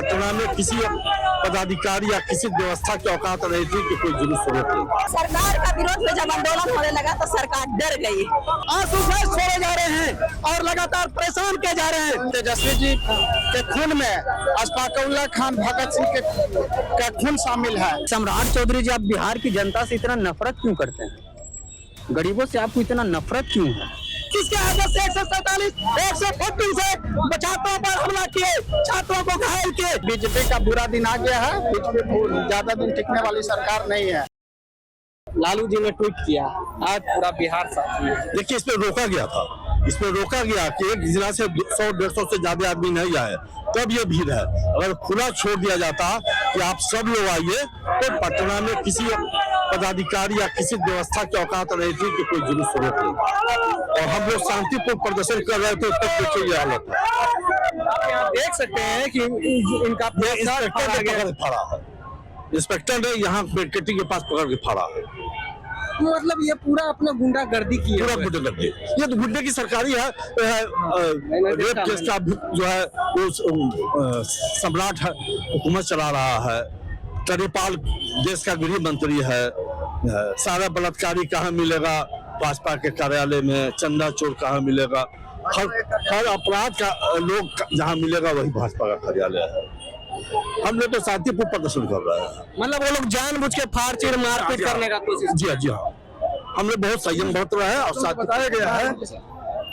पटना में किसी पदाधिकारी या किसी व्यवस्था की औकात नहीं थी कि कोई जुलूस रोके। सरकार का विरोध में जब आंदोलन होने लगा तो सरकार डर गई। आंसू गैस छोड़े जा रहे हैं और लगातार परेशान किए जा रहे हैं। तेजस्वी जी के खून में अशफाक उल्लाह खान, भगत सिंह का खून शामिल है। सम्राट चौधरी जी, आप बिहार की जनता से इतना नफरत क्यों करते हैं? गरीबों से आपको इतना नफरत क्यों है? किसके आदेश से 147 114 से छात्रों पर हमला किए, छात्रों को घायल किए। बीजेपी का बुरा दिन आ गया है। बीजेपी ज्यादा दिन टिकने वाली सरकार नहीं है। लालू जी ने ट्वीट किया, आज पूरा बिहार साथी है। देखिए, इसमें रोका गया था, इसमें रोका गया कि एक जिला से 100-150 से ज्यादा आदमी नहीं आए, तब ये भीड़ है। अगर खुला छोड़ दिया जाता कि आप सब लोग आइए, तो पटना में किसी पदाधिकारी या किसी व्यवस्था की औकात नहीं थी कि कोई जुलूस रोके। और हम लोग शांतिपूर्ण प्रदर्शन कर रहे थे, तब देखिए ये हालत है। आप यहाँ देख सकते हैं कि इनका इंस्पेक्टर ने यहाँ बैरिकेडिंग के पास पकड़ के फाड़ा है। मतलब ये पूरा अपना गुंडागर्दी की पूरा गुंडागर्दी। ये तो गुंडे की सरकारी है। रेप केस का जो है वो सम्राट हुकूमत चला रहा है। तरीपाल देश का गृह मंत्री है। सारा बलात्कारी कहाँ मिलेगा? भाजपा के कार्यालय में। चंदा चोर कहाँ मिलेगा? हर अपराध का लोग जहाँ मिलेगा वही भाजपा का कार्यालय है। हम लोग तो शांतिपूर्ण प्रदर्शन कर रहे हैं। मतलब वो लोग जानबूझ के फाड़ चीर मारपीट करने का कोशिश। जी हाँ, हम लोग बहुत संयम बरत रहे हैं और साथ बताया गया है।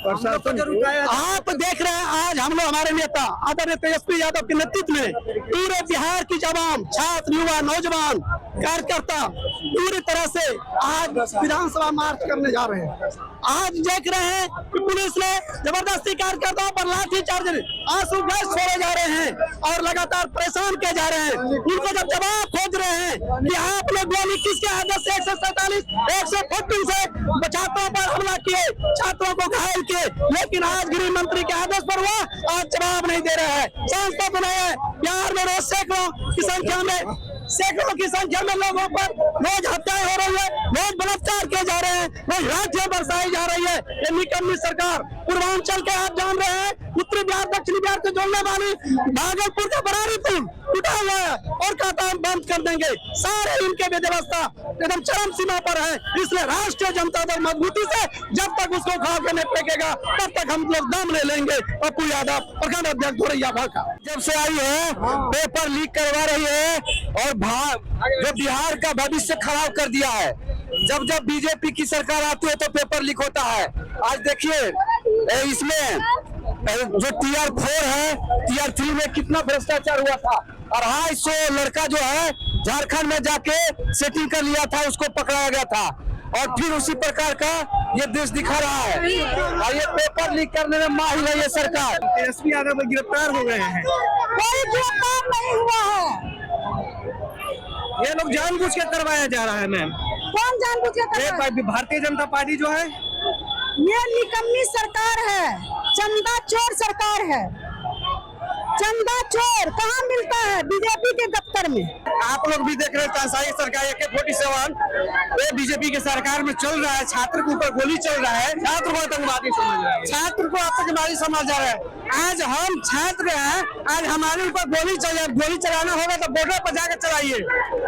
आप देख रहे हैं आज हम लोग, हमारे नेता आदरणीय तेजस्वी यादव के नेतृत्व में पूरे बिहार की जवान, छात्र, युवा, नौजवान, कार्यकर्ता पूरी तरह से आज विधानसभा मार्च करने जा रहे हैं। आज देख रहे हैं कि पुलिस ने जबरदस्ती कार्यकर्ताओं पर लाठी चार्ज, आंसू गैस छोड़े जा रहे हैं और लगातार परेशान किए जा रहे हैं। उनको जब जवाब खोज रहे हैं कि आप लोग गोली किसके आदेश से 147 114 से छात्रों पर हमला किए, छात्रों को घायल किए, लेकिन आज गृह मंत्री के आदेश पर हुआ, आज जवाब नहीं दे रहे हैं। सांसद बनाए हैं बिहार में रोज सैकड़ों की संख्या में लोगों पर रोज हत्याएं हो रही है, रोज बलात्कार किए जा रहे हैं, रोज लाठियां बरसाई जा रही है। ये निकम्मी सरकार। पूर्वांचल के आप जान रहे हैं, उत्तरी बिहार दक्षिणी बिहार को जोड़ने वाली भागलपुर का बरारी पुल टूटा हुआ है और कहता हम बंद कर देंगे। सारे इनके व्यवस्था एकदम चरम सीमा पर है। इसलिए राष्ट्रीय जनता दल मजबूती से जब तक उसको खा के नहीं फेंकेगा तब तक हम लोग दम ले लेंगे। पप्पू यादव, प्रखंड अध्यक्ष धोरैया भाका, जब से आई है पेपर लीक करवा रही है और जो बिहार का भविष्य खराब कर दिया है। जब जब बीजेपी की सरकार आती है तो पेपर लीक होता है। आज देखिए इसमें जो TR4 है, TR3 में कितना भ्रष्टाचार हुआ था और 250 लड़का जो है झारखंड में जाके सेटिंग कर लिया था, उसको पकड़ाया गया था और फिर उसी प्रकार का ये देश दिखा रहा है। और ये पेपर लीक करने में माहिर है ये सरकार। तेजस्वी यादव गिरफ्तार हो गए हैं। कोई गिरफ्तार नहीं हुआ है। ये लोग जानबूझ के करवाया जा रहा है। मैम, कौन जानबूझ के कर रहा है? भारतीय जनता पार्टी जो है ये निकम्मी सरकार है, चंदा चोर सरकार है। चंदा चोर कहाँ मिलता है? बीजेपी के दफ्तर में। आप लोग भी देख रहे हैं तानाशाही सरकार AK-47 ये बीजेपी के सरकार में चल रहा है। छात्र के ऊपर गोली चल रहा है, छात्र को आतंकवादी समझ रहा है, छात्र को आतंकवादी समझ रहा है। आज हम छात्र हैं, आज हमारे ऊपर गोली चलाना होगा तो बॉर्डर पर जाकर चलाइए।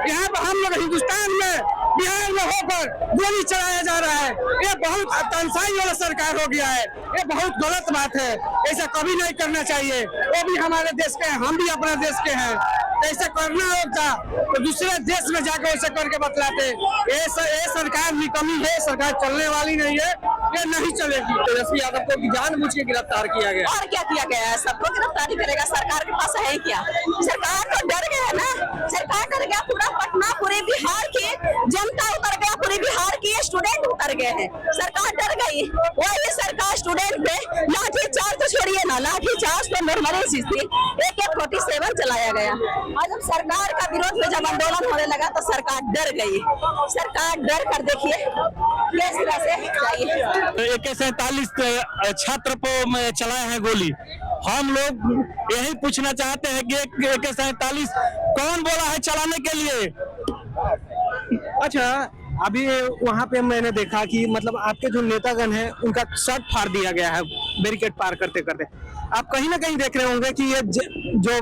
यहाँ पर हम लोग हिंदुस्तान में बिहार में होकर गोली चलाया जा रहा है। ये बहुत तानाशाही वाला सरकार हो गया है। ये बहुत गलत बात है, ऐसा कभी नहीं करना चाहिए। वो भी हमारे देश के हैं, हम भी अपने देश के हैं। ऐसा करना होता तो दूसरे देश में जाकर ऐसा करके बतलाते। ये सरकार निकम्मी है, सरकार चलने वाली नहीं है, ये नहीं चलेगी। तेजस्वी यादव को जानबूझ के गिरफ्तार किया गया। और क्या किया गया है? सबको गिरफ्तारी करेगा। सरकार के पास है क्या? सरकार तो डर गया है ना। सरकार डर गया, पूरा पटना, पूरे बिहार की जनता उतर गया, पूरे बिहार की स्टूडेंट उतर गए हैं। सरकार डर गई। वही सरकार स्टूडेंट पे लाठी चार्ज तो छोड़िए ना, लाठी चार्ज तो नॉर्मल चीज थी। AK-47 चलाया गया। और जब सरकार का विरोध में जब आंदोलन होने लगा तो सरकार डर गई। सरकार डर कर देखिए किस तरह से जाइए। AK-47 छात्र को चलाए हैं गोली। हम लोग यही पूछना चाहते हैं कि AK-47 कौन बोला है चलाने के लिए? अच्छा, अभी वहाँ पे मैंने देखा कि मतलब आपके जो नेतागण हैं उनका शर्ट फाड़ दिया गया है बैरिकेड पार करते करते। आप कहीं ना कहीं देख रहे होंगे कि ये जो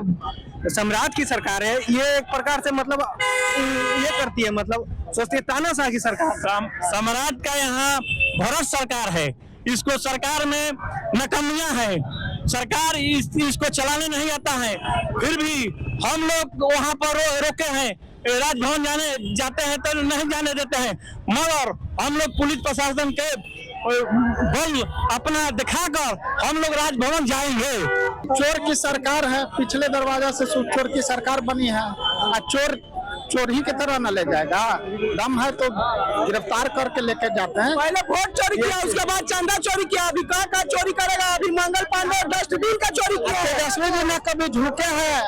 सम्राट की सरकार है, ये एक प्रकार से मतलब ये करती है, मतलब सोचती है तानाशाह की सरकार। सम्राट का यहाँ भ्रष्ट सरकार है, इसको सरकार में नकमियां है, सरकार इसको चलाने नहीं आता है, फिर भी हम लोग वहाँ पर रोके हैं, राजभवन जाते हैं तो नहीं जाने देते हैं, मगर हम लोग पुलिस प्रशासन के बल अपना दिखाकर हम लोग राजभवन जाएंगे। चोर की सरकार है, पिछले दरवाजा से चोर की सरकार बनी है, और चोर चोर ही की तरह न ले जाएगा, दम है तो गिरफ्तार करके लेके जाते हैं। पहले वोट चोरी किया, उसके बाद चंदा चोरी किया, अभी का चोरी करेगा, अभी मंगल पांडे डस्टबिन का चोरी किया। तेजस्वी जी न कभी झुके हैं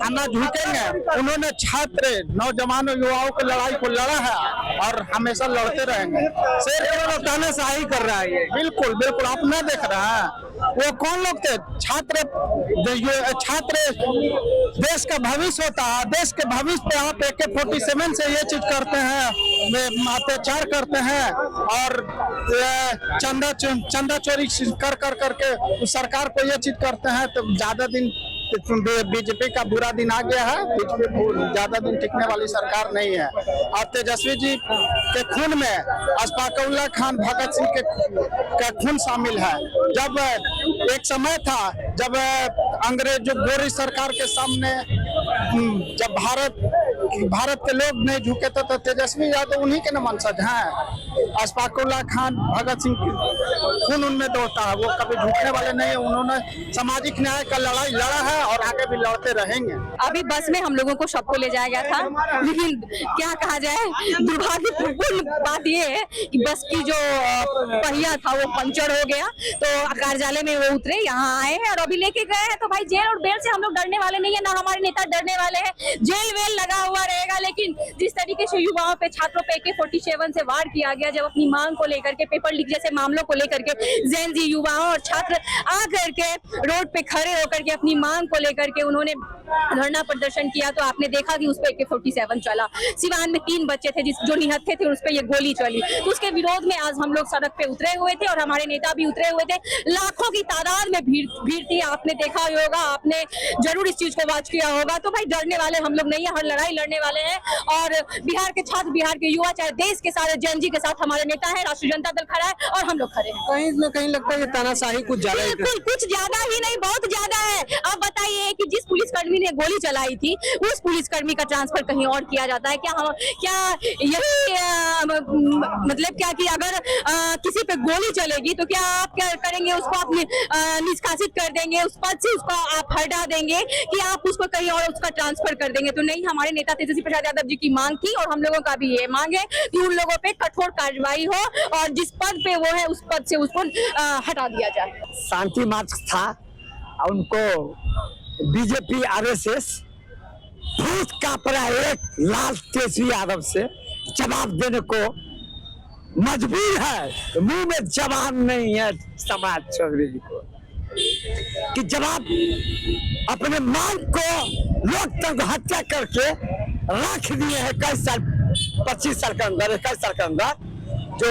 न झुकेंगे, उन्होंने छात्र नौजवानों युवाओं की लड़ाई को लड़ा है और हमेशा लड़ते रहेंगे। सिर्फ तानाशाही कर रहा है ये, बिल्कुल बिल्कुल। आप न देख रहे हैं वो कौन लोग थे? छात्र देश का भविष्य होता है, देश के भविष्य पे आप AK-47 से ये चीज करते हैं, अत्याचार करते हैं और चंदा चोरी कर करके उस सरकार को ये चीज करते हैं। तो ज्यादा दिन बीजेपी का बुरा दिन आ गया है, बीजेपी ज्यादा दिन टिकने वाली सरकार नहीं है। और तेजस्वी जी के खून में अशफाक उल्लाह खान, भगत सिंह के खून शामिल है। जब एक समय था जब अंग्रेज गोरी सरकार के सामने जब भारत के लोग नहीं झुके थे तो तेजस्वी यादव उन्हीं के न वंशज हैं। अशफाक उल्लाह खान, भगत सिंह खून उनमें दौड़ता है, वो कभी झुकने वाले नहीं है। उन्होंने सामाजिक न्याय का लड़ाई लड़ा है और आगे भी लड़ते रहेंगे। अभी बस में हम लोगों को सबको ले जाया गया था, लेकिन क्या कहा जाए, दुर्भाग्यपूर्ण बात ये है कि बस की जो पहिया था वो पंचर हो गया, तो कार्यालय में वो उतरे, यहाँ आए हैं और अभी लेके गए हैं। तो भाई जेल और बेल से हम लोग डरने वाले नहीं है, ना हमारे नेता डरने वाले हैं। जेल वेल लगा हुआ रहेगा, लेकिन जिस तरीके से युवाओं पे, छात्रों पे AK-47 से वार किया गया, जब अपनी मांग को लेकर के, पेपर लीक जैसे मामलों को लेकर के जेन जी युवाओं और छात्र आकर के रोड पे खड़े होकर के अपनी मांग को लेकर के उन्होंने धरना प्रदर्शन किया, तो आपने देखा कि उस पे AK-47 चला। सिवान में 3 बच्चे थे जो निहत्थे थे, उस पे ये गोली चली। तो उसके विरोध में आज हम लोग सड़क पे उतरे हुए थे और हमारे नेता भी उतरे हुए थे। लाखों की तादाद में भीड़ थी, आपने देखा होगा, आपने जरूर इस चीज को वॉच किया होगा। तो भाई डरने वाले हम लोग नहीं है, हर लड़ाई लड़ने वाले हैं। और बिहार के छात्र, बिहार के युवा, चाहे देश के सारे जन जी के साथ हमारे नेता है, राष्ट्रीय जनता दल खड़ा है और हम लोग खड़े हैं। कहीं न कहीं लगता है तानाशाही कुछ ज्यादा, बिल्कुल कुछ ज्यादा ही नहीं, बहुत ज्यादा है। अब बताइए कि जिस पुलिसकर्मी ने गोली चलाई थी, उस पुलिसकर्मी का ट्रांसफर कहीं और किया जाता है क्या यही मतलब क्या कि अगर किसी पे गोली चलेगी तो क्या आप क्या करेंगे, उसको आप निष्कासित कर देंगे, उस पद से उसको आप हटा देंगे, कि आप उसको कहीं और उसका ट्रांसफर कर देंगे? तो नहीं, हमारे नेता तेजस्वी प्रसाद यादव जी की मांग थी और हम लोगों का भी ये मांग है कि उन लोगों पे कठोर कार्रवाई हो और जिस पद पे वो है उस पद से उसको हटा दिया जाए। शांति मार्च था, उनको बीजेपी RSS भूत कांपरा एक लाल तेजस्वी यादव से जवाब देने को मजबूर है। मुंह में जवाब नहीं है सम्राट चौधरी जी को कि जवाब अपने मांग को लोकतंत्र हत्या करके रख दिए हैं। 21 साल 25 साल के अंदर, 21 साल के अंदर जो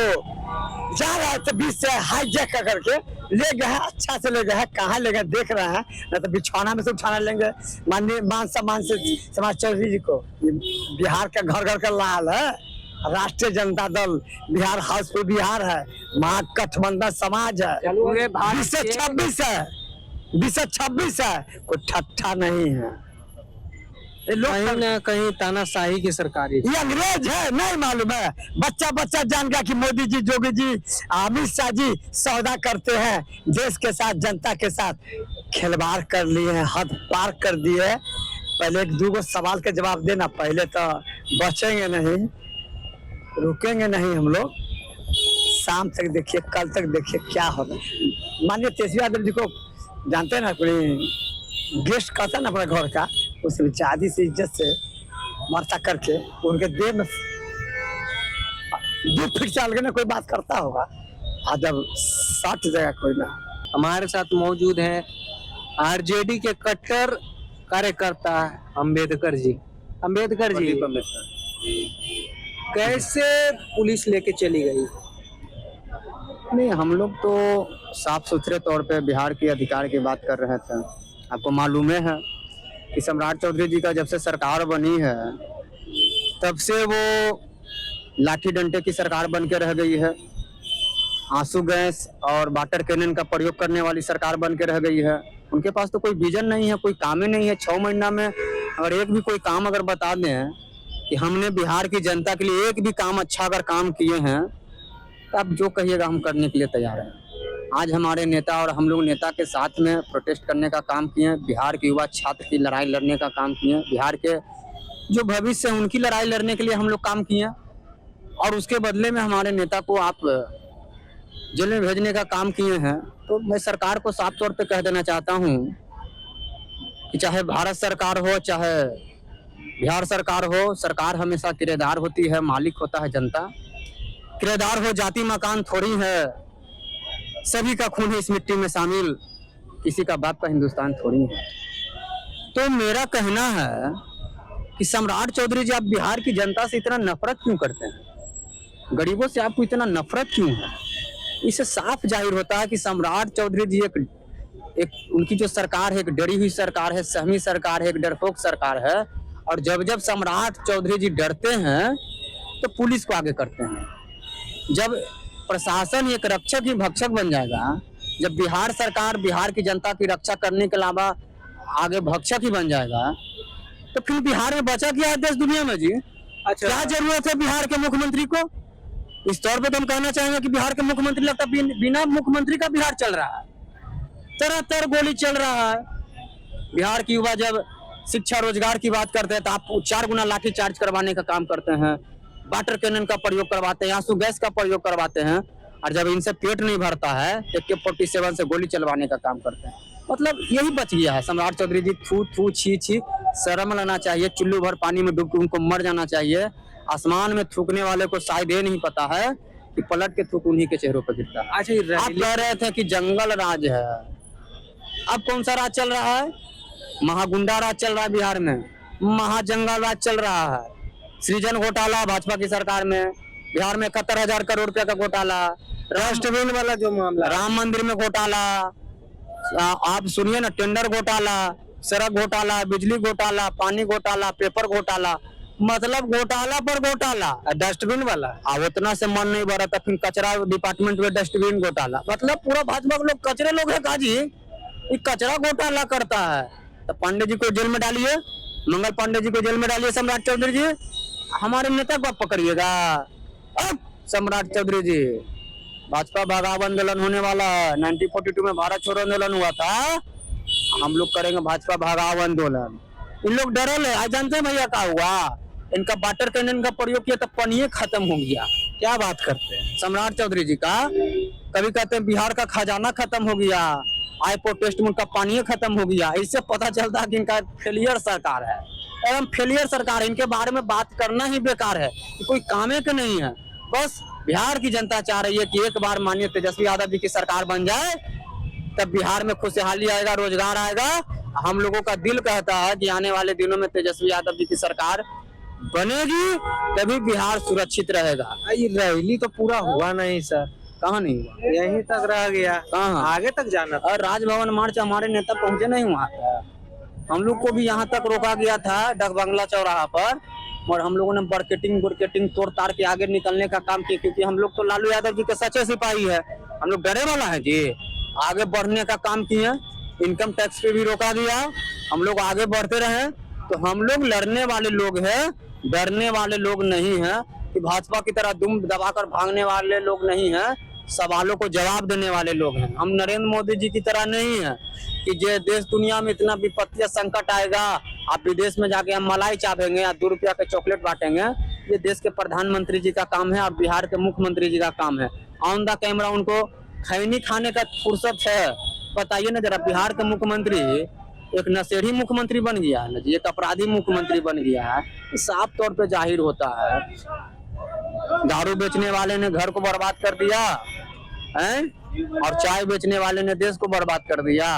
जा रहा है तो बीच से हाईजैक करके ले गए हैं, अच्छा से ले गए हैं। कहाँ ले गए देख रहे हैं, न तो बिछौना में से उठाना लेंगे। माननीय मान सम्मान से समाज चौधरी जी को, बिहार का घर घर का लाल है, राष्ट्रीय जनता दल बिहार, हाउसफुल बिहार है, महागठबंधन समाज है, 2026 है, 2026 है, कोई ठट्ठा नहीं है। कहीं न कहीं तानाशाही की सरकार ये अंग्रेज है, नहीं मालूम है। बच्चा जान गया कि मोदी जी, योगी जी, अमित शाह जी सौदा करते हैं देश के साथ, जनता के साथ। खिलवाड़ कर लिए हैं, हद पार कर दिए। पहले 2 सवाल के जवाब देना, पहले तो बचेंगे नहीं, रुकेंगे नहीं हम लोग। शाम तक देखिए, कल तक देखिए क्या होगा। माननीय तेजस्वी यादव जी को जानते हैं ना, कोई गेस्ट कहता है ना अपने घर का, उसे आदि से इज्जत से मर्चा करके उनके देह में 2 फीट चाल के ना कोई बात करता होगा, आज जब 60 जगह कोई ना। हमारे साथ मौजूद हैं RJD के कट्टर कार्यकर्ता अंबेडकर जी। अंबेडकर जी, कैसे पुलिस लेके चली गई? नहीं, हम लोग तो साफ सुथरे तौर पे बिहार के अधिकार की बात कर रहे थे। आपको मालूम है कि सम्राट चौधरी जी का जब से सरकार बनी है तब से वो लाठी डंडे की सरकार बन के रह गई है। आंसू गैस और वाटर कैनन का प्रयोग करने वाली सरकार बन के रह गई है। उनके पास तो कोई विजन नहीं है, कोई काम ही नहीं है। 6 महीना में अगर एक भी कोई काम अगर बता दें कि हमने बिहार की जनता के लिए एक भी काम अच्छा अगर काम किए हैं तो आप जो कहिएगा हम करने के लिए तैयार हैं। आज हमारे नेता और हम लोग नेता के साथ में प्रोटेस्ट करने का काम किए हैं, बिहार के युवा छात्र की लड़ाई लड़ने का काम किए हैं, बिहार के जो भविष्य है उनकी लड़ाई लड़ने के लिए हम लोग काम किए हैं। और उसके बदले में हमारे नेता को आप जेल में भेजने का काम किए हैं। तो मैं सरकार को साफ तौर पे कह देना चाहता हूँ कि चाहे भारत सरकार हो चाहे बिहार सरकार हो, सरकार हमेशा किराएदार होती है, मालिक होता है जनता। किराएदार हो जाति मकान थोड़ी है, सभी का खून है इस मिट्टी में शामिल, किसी का बाप का हिंदुस्तान थोड़ी है। तो मेरा कहना है कि सम्राट चौधरी जी, आप बिहार की जनता से इतना नफरत क्यों करते हैं? गरीबों से आपको इतना नफरत क्यों है? इससे साफ जाहिर होता है कि सम्राट चौधरी जी एक उनकी जो सरकार है एक डरी हुई सरकार है, सहमी सरकार है, एक डरपोक सरकार है। और जब जब सम्राट चौधरी जी डरते हैं तो पुलिस को आगे करते हैं। जब प्रशासन एक रक्षक ही भक्षक बन जाएगा, जब बिहार सरकार बिहार की जनता की रक्षा करने के अलावा आगे भक्षक ही बन जाएगा, तो फिर बिहार में बचा क्या है देश दुनिया में जी? अच्छा, क्या जरूरत है बिहार के मुख्यमंत्री को? इस तौर पे तो हम कहना चाहेंगे कि बिहार के मुख्यमंत्री लगता बिना मुख्यमंत्री का बिहार चल रहा है, तरह तरह गोली चल रहा है। बिहार की युवा जब शिक्षा रोजगार की बात करते हैं तो आप 4 गुना लाठी चार्ज करवाने का काम करते हैं, वाटर कैनन का प्रयोग करवाते हैं, आंसू गैस का प्रयोग करवाते हैं। और जब इनसे पेट नहीं भरता है AK-47 से गोली चलवाने का काम करते हैं। मतलब यही बच गया है। सम्राट चौधरी जी थू थू छी छी, शर्म लेना चाहिए। चुल्लू भर पानी में डूब के उनको मर जाना चाहिए। आसमान में थूकने वाले को शायद ये नहीं पता है कि पलट के थूक उन्हीं के चेहरों पर गिरता है। अच्छा, आप कह रहे थे कि जंगल राज है, अब कौन सा राज चल रहा है? महागुंडा राज चल रहा है बिहार में, महाजंगल राज चल रहा है। सृजन घोटाला भाजपा की सरकार में, बिहार में 71,000 करोड़ रुपया का घोटाला, डस्टबिन वाला जो मामला, राम मंदिर में घोटाला, आप सुनिए ना, टेंडर घोटाला, सड़क घोटाला, बिजली घोटाला, पानी घोटाला, पेपर घोटाला, मतलब घोटाला पर घोटाला। डस्टबिन वाला अब उतना से मन नहीं भरा था, फिर कचरा डिपार्टमेंट में डस्टबिन घोटाला। मतलब पूरा भाजपा के लोग कचरे लोग है काजी, ये कचरा घोटाला करता है। तो पांडे जी को जेल में डालिए, मंगल पांडे जी को जेल में डालिए, सम्राट चौधरी जी हमारे नेता को आप पकड़िएगा। अब सम्राट चौधरी जी, भाजपा भगाव आंदोलन होने वाला है। 1942 में भारत छोड़ो आंदोलन हुआ था, हम लोग करेंगे भाजपा भगाव आंदोलन। इन लोग डरल है। आज जानते हैं भैया क्या हुआ? इनका वाटर कैनन का प्रयोग किया तो पानी खत्म हो गया। क्या बात करते हैं सम्राट चौधरी जी का? कभी कहते हैं बिहार का खजाना खत्म हो गया, आई प्रोटेस्ट में उनका पानी खत्म हो गया। इससे पता चलता है कि इनका फेलियर सरकार है, एकदम फेलियर सरकार है। इनके बारे में बात करना ही बेकार है, कोई कामे के नहीं है। बस बिहार की जनता चाह रही है कि एक बार माननीय तेजस्वी यादव जी की सरकार बन जाए, तब बिहार में खुशहाली आएगा, रोजगार आएगा। हम लोगों का दिल कहता है कि आने वाले दिनों में तेजस्वी यादव जी की सरकार बनेगी, तभी बिहार सुरक्षित रहेगा। ये रैली तो पूरा हुआ नहीं सर, कहाँ नहीं हुआ? यहीं तक रह गया, कहाँ आगे तक जाना था। और राजभवन मार्च हमारे नेता पहुंचे नहीं वहाँ तक। हम लोग को भी यहाँ तक रोका गया था डाक बंगला चौराहा पर, और हम लोगों ने बरकेटिंग तोड़ ताड़ के आगे निकलने का काम किया, क्योंकि हम लोग तो लालू यादव जी के सच्चे सिपाही है। हम लोग डरे वाला है जी, आगे बढ़ने का काम किए। इनकम टैक्स पे भी रोका गया, हम लोग आगे बढ़ते रहे। तो हम लोग लड़ने वाले लोग हैं, डरने वाले लोग नहीं हैं, कि भाजपा की तरह दुम दबाकर भागने वाले लोग नहीं हैं, सवालों को जवाब देने वाले लोग हैं। हम नरेंद्र मोदी जी की तरह नहीं है कि जो देश दुनिया में इतना विपत्ति संकट आएगा, आप विदेश में जाके हम मलाई चापेंगे या 2 रुपया के चॉकलेट बांटेंगे। ये देश के प्रधानमंत्री जी का काम है और बिहार के मुख्यमंत्री जी का काम है। ऑन द कैमरा उनको खैनी खाने का फुर्सत है। बताइए ना जरा, बिहार का मुख्यमंत्री एक नशेड़ी मुख्यमंत्री बन गया है ना जी, एक अपराधी मुख्यमंत्री बन गया है। साफ तौर पे जाहिर होता है, दारू बेचने वाले ने घर को बर्बाद कर दिया है, और चाय बेचने वाले ने देश को बर्बाद कर दिया,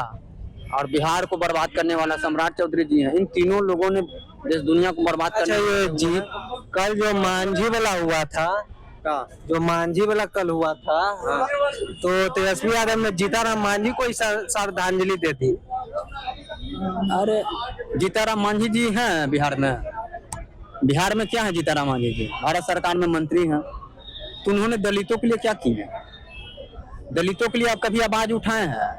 और बिहार को बर्बाद करने वाला सम्राट चौधरी जी हैं। इन तीनों लोगों ने देश दुनिया को बर्बाद करने। अच्छा, ये जी कल जो मांझी वाला हुआ था, जो मांझी वाला कल हुआ था, तो तेजस्वी यादव ने जीताराम मांझी को श्रद्धांजलि दे दी। अरे जीताराम मांझी जी हैं बिहार में। बिहार में क्या है जीताराम मांझी जी? भारत सरकार में मंत्री हैं। तो उन्होंने दलितों के लिए क्या किया? दलितों के लिए आप कभी आवाज उठाए हैं?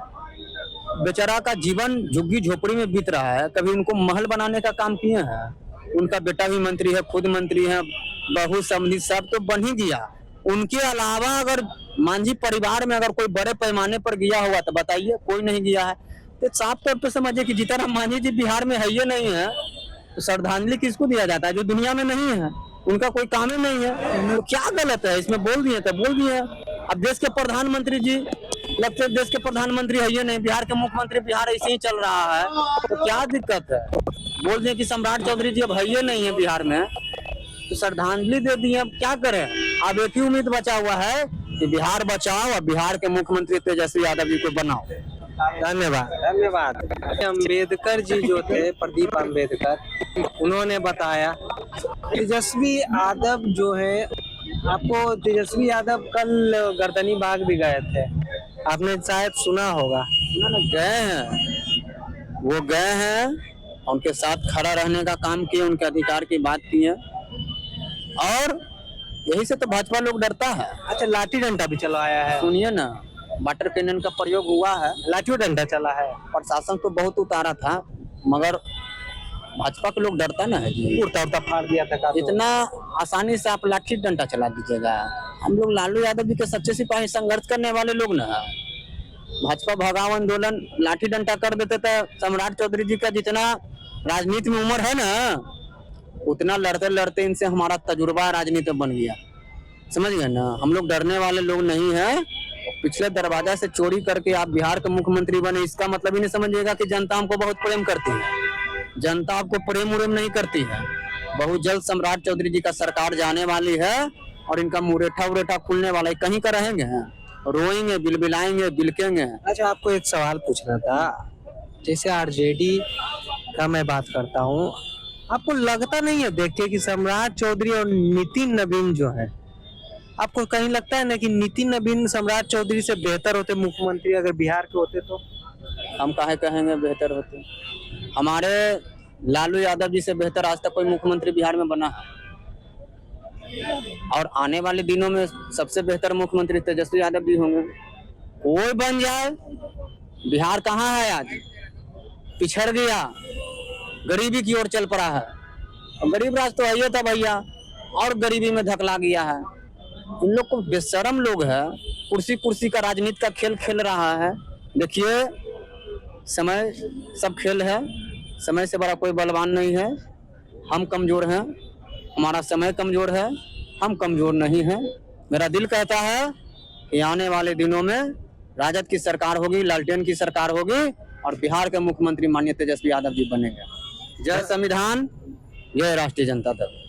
बेचारा का जीवन झुग्गी झोपड़ी में बीत रहा है, कभी उनको महल बनाने का काम किए हैं? उनका बेटा भी मंत्री है, खुद मंत्री है, बहू समधी सब तो बन ही गया। उनके अलावा अगर मांझी परिवार में अगर कोई बड़े पैमाने पर गया होगा तो बताइए, कोई नहीं गया है। तो साफ तौर पर समझिए कि जीताराम मांझी जी बिहार में है ही नहीं है, तो श्रद्धांजलि किसको दिया जाता है? जो दुनिया में नहीं है, उनका कोई काम ही नहीं है। तो क्या गलत है इसमें? बोल दिए तो बोल दिए। अब देश के प्रधानमंत्री जी लगते देश के प्रधानमंत्री है ये नहीं, बिहार के मुख्यमंत्री बिहार ऐसे ही चल रहा है, तो क्या दिक्कत है? बोल दिए कि सम्राट चौधरी जी अब है ये नहीं है बिहार में, तो श्रद्धांजलि दे दिए। अब क्या करें? अब एक ही उम्मीद बचा हुआ है कि बिहार बचाओ और बिहार के मुख्यमंत्री तेजस्वी यादव जी को बनाओ। धन्यवाद धन्यवाद। अम्बेडकर जी जो थे, प्रदीप अम्बेडकर, उन्होंने बताया तेजस्वी यादव जो है, आपको तेजस्वी यादव कल गर्दनी बाग भी गए थे, आपने शायद सुना होगा। गए हैं, वो गए हैं, उनके साथ खड़ा रहने का काम किए, उनके अधिकार की बात की है, और यही से तो भाजपा लोग डरता है। अच्छा, लाठी डंडा भी चलाया है, सुनिए ना, वाटर कैनन का प्रयोग हुआ है, लाठी डंडा चला है। प्रशासन तो बहुत उतारा था, मगर भाजपा के लोग डरता ना है जी। उड़ता उड़ता फाड़ दिया था काफी। इतना आसानी से आप लाठी डंडा चला दीजिएगा? हम लोग लालू यादव जी के सच्चे सिपाही, संघर्ष करने वाले लोग ना। भाजपा भगाओ आंदोलन लाठी डंडा कर देते तो सम्राट चौधरी जी का जितना राजनीति में उम्र है ना, उतना लड़ते लड़ते इनसे हमारा तजुर्बा राजनीति बन गया। समझ गए ना? हम लोग डरने वाले लोग नहीं है। पिछले दरवाजा से चोरी करके आप बिहार के मुख्यमंत्री बने, इसका मतलब ही नहीं समझिएगा कि जनता हमको बहुत प्रेम करती है। जनता आपको प्रेम उरेम नहीं करती है। बहुत जल्द सम्राट चौधरी जी का सरकार जाने वाली है और इनका मुरेठा उरेठा खुलने वाला है। कहीं का रहेंगे, रोएंगे, बिलबिलाएंगे, बिलकेंगे। अच्छा, आपको एक सवाल पूछना था। जैसे आरजेडी का मैं बात करता हूँ, आपको लगता नहीं है देख के कि सम्राट चौधरी और नितिन नवीन जो है, आपको कहीं लगता है ना कि नितिन नवीन सम्राट चौधरी से बेहतर होते मुख्यमंत्री अगर बिहार के होते? तो हम काहे कहेंगे बेहतर होते? हमारे लालू यादव जी से बेहतर आज तक कोई मुख्यमंत्री बिहार में बना है, और आने वाले दिनों में सबसे बेहतर मुख्यमंत्री तेजस्वी यादव जी होंगे। कोई बन जाए, बिहार कहाँ है आज? पिछड़ गया, गरीबी की ओर चल पड़ा है। गरीब राज तो है था भैया, और गरीबी में धकला गया है। इन लोग को बेशरम लोग है, कुर्सी कुर्सी का राजनीति का खेल खेल रहा है। देखिए, समय सब खेल है, समय से बड़ा कोई बलवान नहीं है। हम कमजोर हैं, हमारा समय कमजोर है, हम कमजोर नहीं हैं। मेरा दिल कहता है कि आने वाले दिनों में राजद की सरकार होगी, लालटेन की सरकार होगी, और बिहार के मुख्यमंत्री माननीय तेजस्वी यादव जी बनेंगे। जय संविधान, जय राष्ट्रीय जनता दल।